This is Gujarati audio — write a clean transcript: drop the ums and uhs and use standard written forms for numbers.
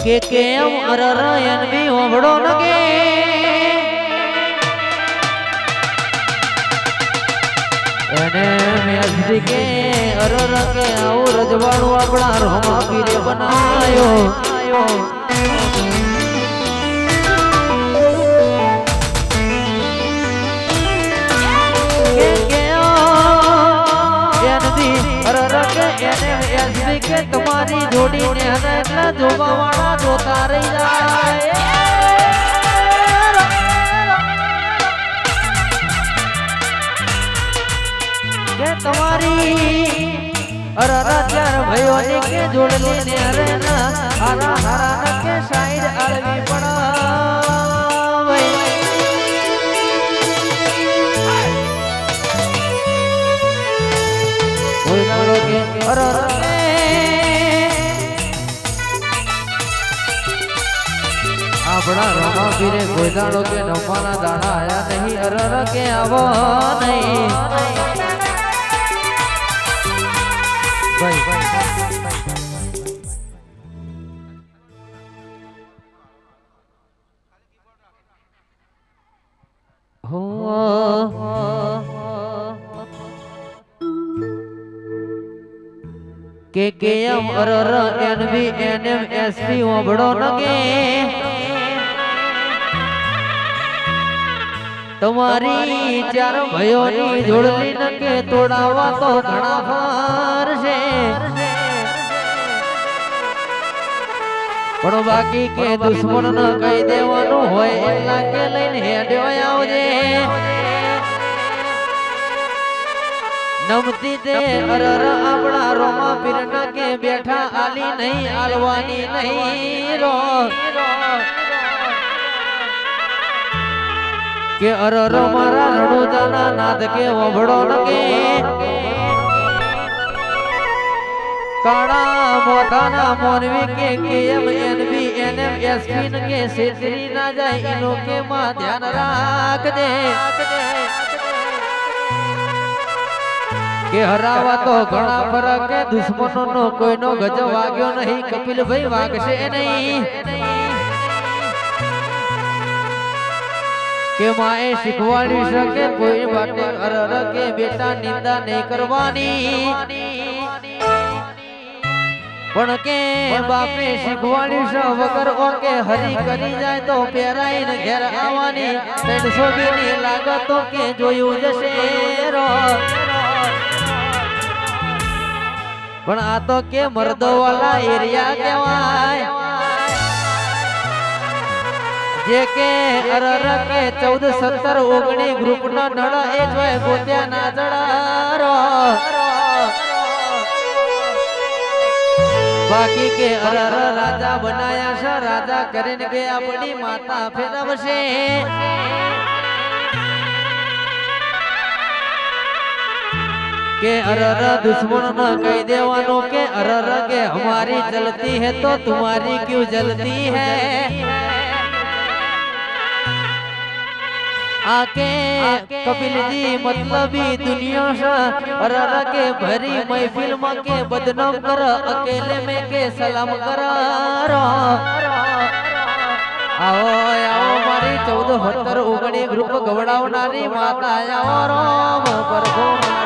કે કેમ અરરયન બી ઓબડો નગે એને મેસરી કે અરર કે આવું રજવાડું આપણા રોમા પીરે બનાયો કે તમારી જોડી ને એટલા જોવા વાળા જોતા રહી જાય કે તમારી ચાર ભાઈઓ ને કે જોડલી ને અરે ના હારા હારા કે સાઈડ આળવી પડાવે કોઈ નાળો કે આપણા રોમા પીરે કોઈ દાડો કે નફાના દાણા આયા નહીં અરર કે આવો નહીં કે કેમ અરર એનવી એનએમ એસપી ઓબડો નગે તમારી ચાર ભયોની જોડલી નકે તોડાવા તો ઘણા ફાર છે પણ બાકી કે દુશ્મન ન કહી દેવાનું હોય એટલા કે લઈને હેડ્યો આવજે નમતી તે અરર આપણા રોમા પીરના કે બેઠા આલી નહીં આલવાની નહીં રો કે અરર મારા રણુજાના નાદ કે ઓભડો નકે કાળા મોથાના મોનવી કે કેમ એનબી એનએમ એસપી કે સેતરી ના જાય એનો કે માં ધ્યાન રાખજે કે હરાવા તો ઘણા ફરક કે દુશ્મનો નો કોઈનો ગજ વાગ્યો નહીં કપિલભાઈ વાગશે નહીં કે માએ શીખવાડી શકે કોઈ વાતે અરર કે બેટા નિંદા નહીં કરવાની પણ કે બાપે શીખવાડી છે વગર ઓકે હરી કરી જાય તો પેરાઈને ઘેર આવવાની 320 ની લાગતો કે જોયું જશે રો પણ આ તો કે મર્દો વાળા એરિયા કહેવાય જે કે અરર કે 14 17 19 ગ્રુપ નો નળ એ જોય ગોત્યા ના જડારો બાકી કે અરર રાજા બનાયા છે રાજા કરીને કે આપણી માતા ફેરવશે के अरर दुश्मन न कह देवानो के अरर के हमारी जलती है तो तुम्हारी क्यों जलती है आके कपिल जी मतलबी दुनिया से अरर के भरी महफिल में के बदनाम कर अकेले में के सलाम करारो आओ आओ मारी 14 17 19 ग्रुप गवड़ावनारी माता आओ राम प्रभु मारा